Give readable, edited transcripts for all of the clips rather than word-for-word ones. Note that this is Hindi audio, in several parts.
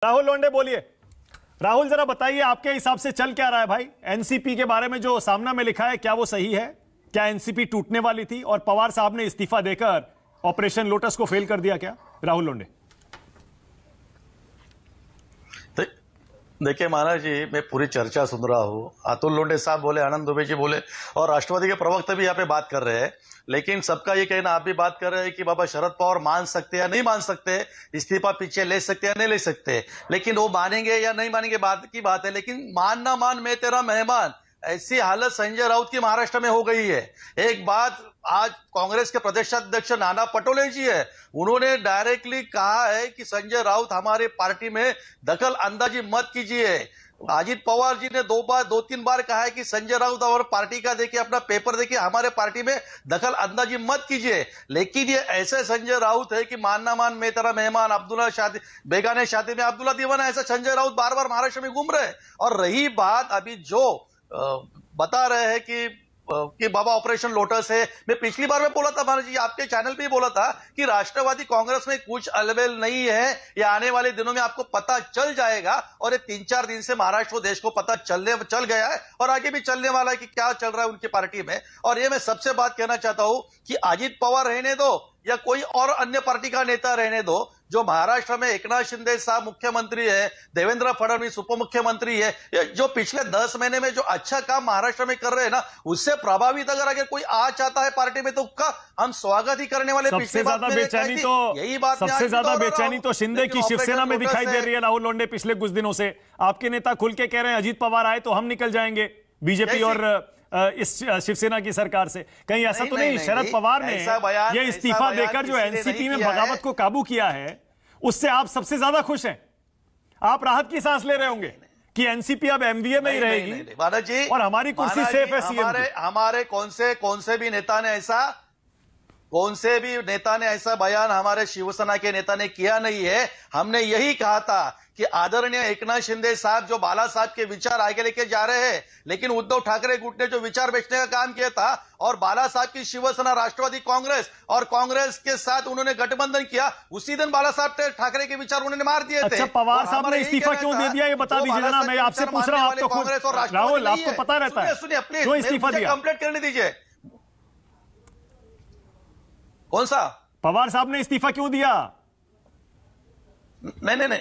राहुल लोंडे बोलिए। राहुल जरा बताइए आपके हिसाब से चल क्या रहा है भाई? एनसीपी के बारे में जो सामना में लिखा है क्या वो सही है? क्या एनसीपी टूटने वाली थी और पवार साहब ने इस्तीफा देकर ऑपरेशन लोटस को फेल कर दिया क्या? राहुल लोंडे। देखिए महाराज जी, मैं पूरी चर्चा सुन रहा हूँ। अतुल लोंडे साहब बोले, आनंद दुबे जी बोले और राष्ट्रवादी के प्रवक्ता भी यहाँ पे बात कर रहे हैं। लेकिन सबका ये कहना, आप भी बात कर रहे हैं कि बाबा शरद पवार मान सकते या नहीं मान सकते, इस्तीफा पीछे ले सकते या नहीं ले सकते। लेकिन वो मानेंगे या नहीं मानेंगे बात की बात है, लेकिन मान ना मान मैं तेरा मेहमान, ऐसी हालत संजय राउत की महाराष्ट्र में हो गई है। एक बात आज कांग्रेस के प्रदेशाध्यक्ष नाना पटोले जी है, उन्होंने डायरेक्टली कहा है कि संजय राउत हमारे पार्टी में दखल अंदाजी मत कीजिए। अजित पवार जी ने दो तीन बार कहा है कि संजय राउत और पार्टी का देखिए, अपना पेपर देखिए, हमारे पार्टी में दखल अंदाजी मत कीजिए। लेकिन ये ऐसे संजय राउत है कि मानना मान मैं तेरा मेहमान, अब्दुल्ला शादी बेगाने शादी में अब्दुल्ला दीवाना, ऐसा संजय राउत बार बार महाराष्ट्र में घूम रहे हैं। और रही बात अभी जो बता रहे हैं कि बाबा ऑपरेशन लोटस है, मैं पिछली बार में बोला था महाराज जी, आपके चैनल पे ही बोला था कि राष्ट्रवादी कांग्रेस में कुछ अलबेल नहीं है। ये आने वाले दिनों में आपको पता चल जाएगा और ये 3-4 दिन से महाराष्ट्र को, देश को पता चल गया है और आगे भी चलने वाला है कि क्या चल रहा है उनकी पार्टी में। और ये मैं सबसे बात कहना चाहता हूं कि अजित पवार रहने दो या कोई और अन्य पार्टी का नेता रहने दो, जो महाराष्ट्र में एकनाथ शिंदे साहब मुख्यमंत्री है, देवेंद्र फडणवीस उप मुख्यमंत्री है, जो पिछले 10 महीने में जो अच्छा काम महाराष्ट्र में कर रहे हैं ना, उससे प्रभावित अगर कोई आ चाहता है पार्टी में तो उसका हम स्वागत ही करने वाले। सबसे ज्यादा बेचैनी तो यही बात, सबसे ज्यादा बेचैनी तो शिंदे की शिवसेना में दिखाई दे रही है। राहुल लोंडे पिछले कुछ दिनों से आपके नेता खुल के कह रहे हैं अजित पवार आए तो हम निकल जाएंगे बीजेपी और इस शिवसेना की सरकार से। कहीं ऐसा तो नहीं शरद पवार ने यह इस्तीफा देकर जो एनसीपी में बगावत को काबू किया है उससे आप सबसे ज्यादा खुश हैं? आप राहत की सांस ले रहे होंगे कि एनसीपी अब एमवीए में ही रहेगी और हमारी कुर्सी सेफ है सीएम की। हमारे कौन से भी नेता ने ऐसा बयान हमारे शिवसेना के नेता ने किया नहीं है। हमने यही कहा था कि आदरणीय एकनाथ शिंदे साहब जो बाला साहब के विचार आगे लेके जा रहे हैं, लेकिन उद्धव ठाकरे गुट ने जो विचार बेचने का काम किया था और बाला साहब की शिवसेना, राष्ट्रवादी कांग्रेस और कांग्रेस के साथ उन्होंने गठबंधन किया, उसी दिन बाला साहब ठाकरे के विचार उन्होंने मार दिए थे। अच्छा, पवार साहब ने इस्तीफा क्यों दे दिया ये बता दीजिए जरा। मैं आपसे पूछ रहा हूं, आप तो खुद राहुल आपको पता रहता है, सुनिए क्यों इस्तीफा दिया? कंप्लीट करने दीजिए। कौन सा पवार साहब ने इस्तीफा क्यों दिया? नहीं,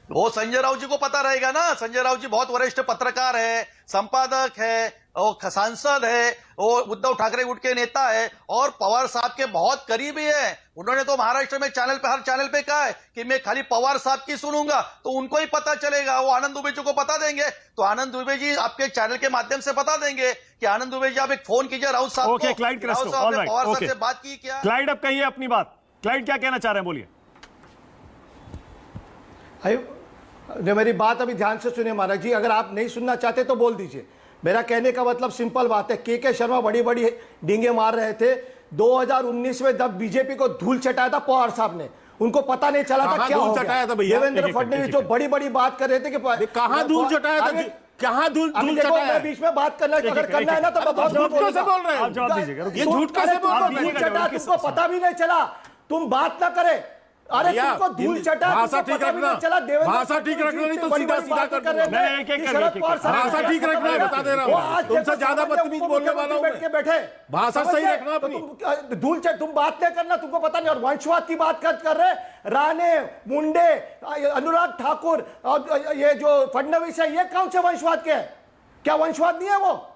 वो संजय राउत जी को पता रहेगा ना। संजय राउत जी बहुत वरिष्ठ पत्रकार है, संपादक है, वो सांसद है, वो उद्धव ठाकरे गुट के नेता है और पवार साहब के बहुत करीबी है। उन्होंने तो महाराष्ट्र में हर चैनल पे कहा है कि मैं खाली पवार साहब की सुनूंगा, तो उनको ही पता चलेगा। वो आनंद दुबे जी को बता देंगे, तो आनंद दुबे जी आपके चैनल के माध्यम से बता देंगे कि आनंद दुबे जी आप एक फोन कीजिए राउत साहब को। ओके, क्लाइंट पवार साहब से बात की क्या? क्लाइंट अब कहिए अपनी बात। क्लाइंट क्या कहना चाह रहे हैं, बोलिए। मेरी बात अभी ध्यान से सुनिए महाराज जी, अगर आप नहीं सुनना चाहते तो बोल दीजिए। मेरा कहने का मतलब सिंपल बात है, के शर्मा बड़ी बड़ी डींगे मार रहे थे 2019 में जब बीजेपी को धूल चटाया था पवार साहब ने, उनको पता नहीं चला था क्या हो गया। देवेंद्र फडणवीस जो बड़ी बड़ी बात कर रहे थे कि कहां धूल चटाया था, कहां धूल चटाया? बीच में बात करना अगर करना है ना तो झूठ कैसे बोल रहे हैं? जवाब दीजिएगा। ये झूठ कैसे बोल रहे हैं? तुमको पता भी नहीं चला, तुम बात ना करे। अरे तुमको धूल चटा, भाषा ठीक रखना, भाषा ठीक रखना, नहीं तो सीधा कर दो। भाषा ठीक रखना है, बता दे रहा हूँ। तुमसे ज्यादा बदतमीज बोलने वाला हूँ मैं। बैठे भाषा सही रखना अपनी। तुम बात नहीं करना, तुमको पता नहीं। और वंशवाद की बात कर रहे, राणे, मुंडे, अनुराग ठाकुर और ये जो फडणवीस है, ये कौन से वंशवाद के हैं? क्या वंशवाद नहीं है वो?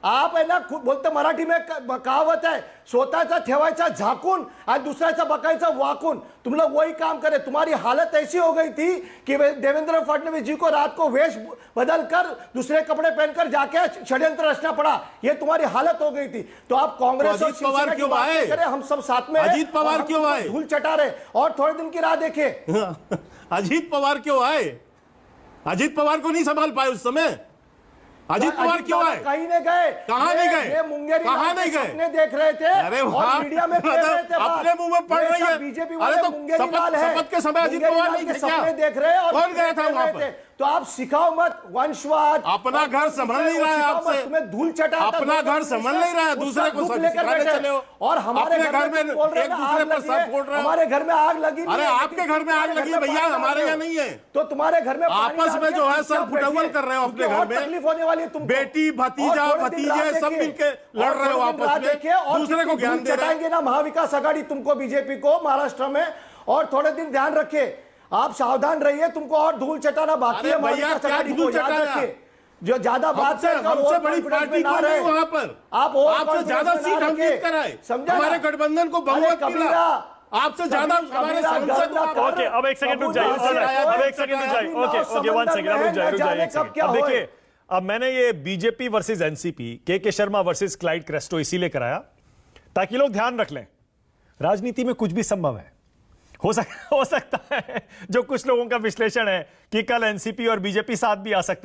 आप है ना बोलते, मराठी में कहावत है, स्वतःचा ठेवायचा झाकून आणि दुसऱ्याचा बघायचा वाकून। तुम लोग वही काम करे। तुम्हारी हालत ऐसी हो गई थी कि देवेंद्र फडणवीस जी को रात को वेश बदलकर दूसरे कपड़े पहनकर जाके षड्यंत्र रचना पड़ा। ये तुम्हारी हालत हो गई थी। तो आप कांग्रेस और शिवसेना की बात करें, हम सब साथ में अजीत पवार क्यों आए? धूल चटा रहे और थोड़े दिन की राह देखे। अजीत पवार क्यों आए? अजीत पवार को नहीं संभाल पाए उस समय। अजीत पवार क्यों आए? कहीं नहीं गए। कहां नहीं गए? ये मुंगेरी कहां नहीं गए? सपने देख रहे थे। अरे और मीडिया में कह रहे थे, अपने मुंह में पड़ रही है। बीजेपी अरे वाले तो मुंगेरी लाल है, शपथ के समय अजीत पवार नहीं थे क्या? सपने देख रहे और कौन गया था वहां पर? तो आप सिखाओ मत वंशवाद। अपना घर संभल नहीं रहा है आपसे, तुम्हें धूल चटा अपना घर संभल नहीं रहा है, दूसरे को सिखाने चले हो। और हमारे अपने घर में तुम बोल रहे एक हो ना, दूसरे आग पर लगी सब है। फोड़ रहे हो। हमारे घर में आग लगी नहीं अरे है, आपके घर में आग लगी है भैया, हमारे यहाँ नहीं है। तो तुम्हारे घर में आपस में जो है सर फुटबॉल कर रहे हो अपने घर में, तकलीफ होने वाली है तुमको। बेटी भतीजा भतीजे सब मिलके लड़ रहे हो आपस में, दूसरे को ज्ञान दे रहे हो। ना महाविकास आघाड़ी तुमको, बीजेपी को महाराष्ट्र में, और थोड़े दिन ध्यान रखे, आप सावधान रहिए, तुमको और धूल चटाना बाकी है महाविकास आघाड़ी को, याद रखिए। जो ज्यादा बात हमसे बड़ी पार्टी कौन है वहां पर? आपसे ज्यादा सीट हम जीत कर आए, हमारे गठबंधन को बहुमत मिला, आपसे ज्यादा हमारे सांसद। ओके, अब एक सेकंड रुक जाइए, अब एक सेकंड रुक जाइए। ओके, 1 सेकंड, अब रुक जाइए एक सेकंड। अब देखिए, अब मैंने ये बीजेपी वर्सेस एनसीपी, के शर्मा वर्सेस क्लाइड क्रेस्टो इसीलिए कराया ताकि लोग ध्यान रख लें, राजनीति में कुछ भी संभव है। हो सकता है जो कुछ लोगों का विश्लेषण है कि कल एनसीपी और बीजेपी साथ भी आ सकते हैं।